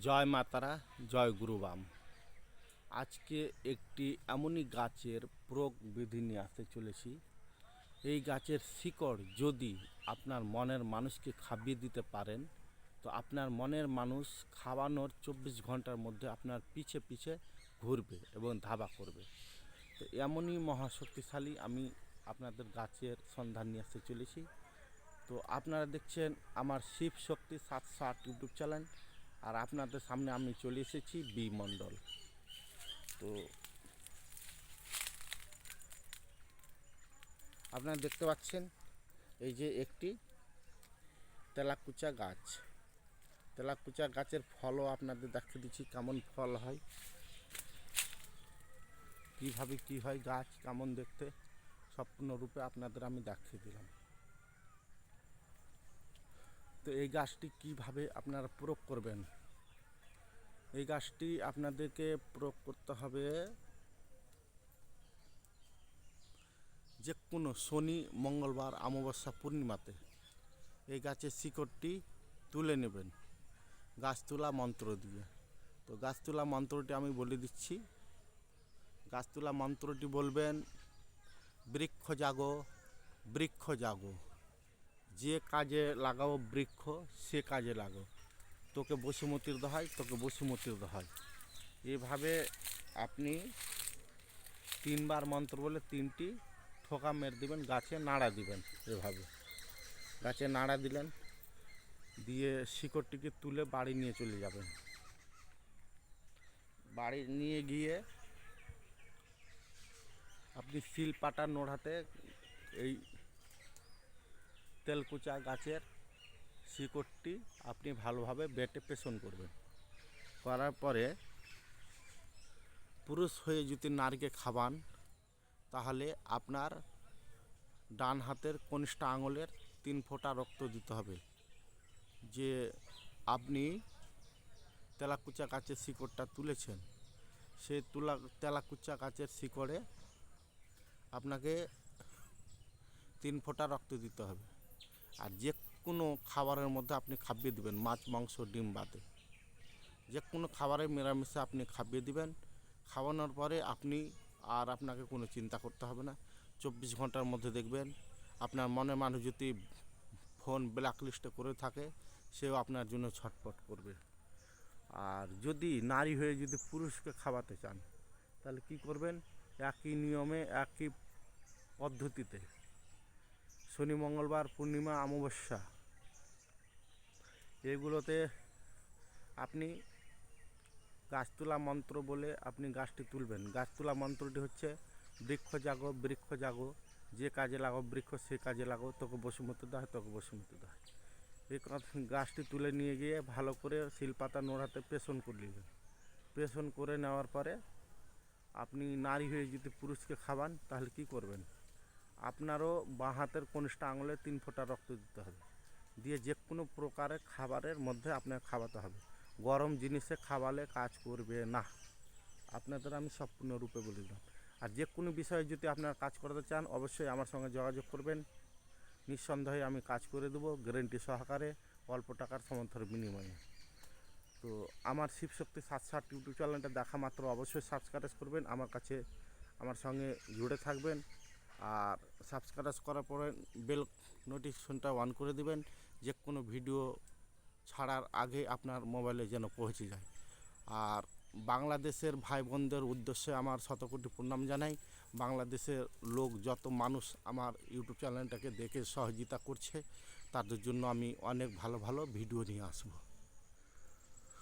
জয় মাতারা, জয় গুরুবাম। আজকে একটি এমনই গাছের প্রয়োগ বিধি নিয়ে আসতে চলেছি। এই গাছের শিকড় যদি আপনার মনের মানুষকে খাইয়ে দিতে পারেন, তো আপনার মনের মানুষ খাওয়ানোর 24 ঘন্টার মধ্যে আপনার পিছে পিছে ঘুরবে এবং ধাবা করবে। তো এমনই মহাশক্তিশালী আমি আপনাদের গাছের সন্ধান নিয়ে আসতে চলেছি। তো আপনারা দেখছেন আমার শিব শক্তি 708 ইউটিউব চ্যানেল, আর আপনাদের সামনে আমি চলে এসেছি বি মণ্ডল। তো আপনারা দেখতে পাচ্ছেন এই যে একটি তেলাকুচা গাছ। তেলাকুচা গাছের ফলও আপনাদের দেখিয়ে দিচ্ছি কেমন ফল হয়, কীভাবে কী হয়, গাছ কেমন দেখতে, সম্পূর্ণরূপে আপনাদের আমি দেখিয়ে দিলাম। তো এই গাছটি কিভাবে আপনারা প্রয়োগ করবেন, এই গাছটি আপনাদেরকে প্রয়োগ করতে হবে যে কোনো শনি, মঙ্গলবার, অমাবস্যা, পূর্ণিমাতে। এই গাছের শিকড়টি তুলে নেবেন গাছ তোলা মন্ত্র দিয়ে। তো গাছ তোলা মন্ত্রটি আমি বলে দিচ্ছি। গাছ তোলা মন্ত্রটি বলবেন, বৃক্ষ জাগো, বৃক্ষ জাগো, যে কাজে লাগাও বৃক্ষ সে কাজে লাগো, তোকে বসুমতির দোহাই, তোকে বসুমতির দোহাই। এভাবে আপনি 3বার মন্ত্র বলে 3টি ঠোকা মেরে দিবেন, গাছে নাড়া দিবেন। এভাবে গাছে নাড়া দিলেন, দিয়ে শিকড়টিকে তুলে বাড়ি নিয়ে চলে যাবেন। বাড়ি নিয়ে গিয়ে আপনি শিলপাটা নোড়াতে এই তেলকুচা গাছের শিকড়টি আপনি ভালোভাবে বেটে পেষণ করবেন। করার পরে পুরুষ হয়ে যদি নারীকে খাওয়ান, তাহলে আপনার ডান হাতের কনিষ্ঠ আঙুলের 3 ফোঁটা রক্ত দিতে হবে। যে আপনি তেলাকুচা গাছের শিকড়টা তুলেছেন, সেই তেলাকুচা গাছের শিকড়ে আপনাকে 3 ফোঁটা রক্ত দিতে হবে। আর যে কোনো খাবারের মধ্যে আপনি খাইয়ে দিবেন, মাছ, মাংস, ডিম বাদে যে কোনো খাবারে নিরামিষে আপনি খাইয়ে দিবেন। খাওয়ানোর পরে আপনাকে কোনো চিন্তা করতে হবে না। 24 ঘন্টার মধ্যে দেখবেন আপনার মনে মানুষ যদি ফোন ব্ল্যাকলিস্টে করে থাকে, সেও আপনার জন্য ছটফট করবে। আর যদি নারী হয়ে যদি পুরুষকে খাওয়াতে চান, তাহলে কি করবেন, একই নিয়মে একই পদ্ধতিতে শনি, মঙ্গলবার, পূর্ণিমা, অমাবস্যা এগুলোতে আপনি গাছ তোলা মন্ত্র বলে আপনি গাছটি তুলবেন। গাছ তোলা মন্ত্রটি হচ্ছে, বৃক্ষ জাগো, বৃক্ষ জাগো, যে কাজে লাগো বৃক্ষ সে কাজে লাগো, তোকে বসুমতি দেয়, তোকে বসুমতি দেয়। এই গাছটি তুলে নিয়ে গিয়ে ভালো করে শিলপাতা নোড়াতে পেষণ করে নেবেন। পেষণ করে নেওয়ার পরে আপনি নারী হয়ে যদি পুরুষকে খাওয়ান, তাহলে কি করবেন, আপনারও বাঁ হাতের কনিষ্ঠ আঙুলে 3 ফোঁটা রক্ত দিতে হবে। দিয়ে যে কোনো প্রকারের খাবারের মধ্যে আপনাকে খাওয়াতে হবে। গরম জিনিসে খাওয়ালে কাজ করবে না, আপনাদের আমি সম্পূর্ণরূপে বলে দিলাম। আর যে কোনো বিষয়ে যদি আপনার কাজ করতে চান, অবশ্যই আমার সঙ্গে যোগাযোগ করবেন। নিঃসন্দেহে আমি কাজ করে দেবো, গ্যারেন্টি সহকারে, অল্প টাকার সমর্থনের বিনিময়ে। তো আমার শিবশক্তি 708 ইউটিউব চ্যানেলটা দেখা মাত্র অবশ্যই সাবস্ক্রাইব করবেন, আমার সঙ্গে জুড়ে থাকবেন। আর সাবস্ক্রাইব করার পরে বেল নোটিফিকেশনটা অন করে দিবেন, যে কোনো ভিডিও ছাড়ার আগে আপনার মোবাইলে যেন পৌঁছে যায়। আর বাংলাদেশের ভাই বোনদের উদ্দেশ্যে আমার শতকোটি প্রণাম জানাই। বাংলাদেশের লোক যত মানুষ আমার ইউটিউব চ্যানেলটাকে দেখে সহযোগিতা করছে, তাদের জন্য আমি অনেক ভালো ভালো ভিডিও নিয়ে আসবো।